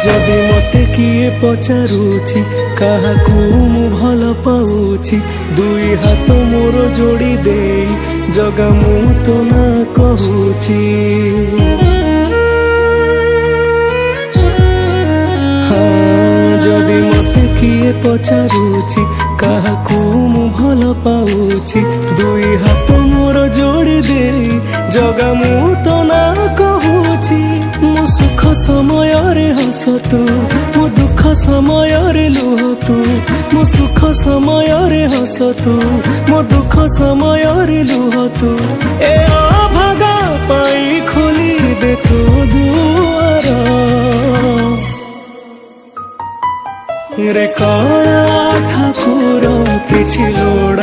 जदि मते किए पचारुछि काहाकू मु भल पाउछि दुई हाथ मोर जोड़ी दे जगा मु तो ना कहूछि। हाँ जदि मते किए पचारुछि काहाकू मु भल पाउछि दुई हाथ मोर जोड़ी दे जगा मु तो ना कहूछि। मो सुख समय रे हस तू मो दुख समय रे लुह तू मो सुख समय रे हस तू मो दुख समय रे लुह तू ए अभागा पाई खोली दे तू दुआर रे कणा ठाकुर किछि लोड़ा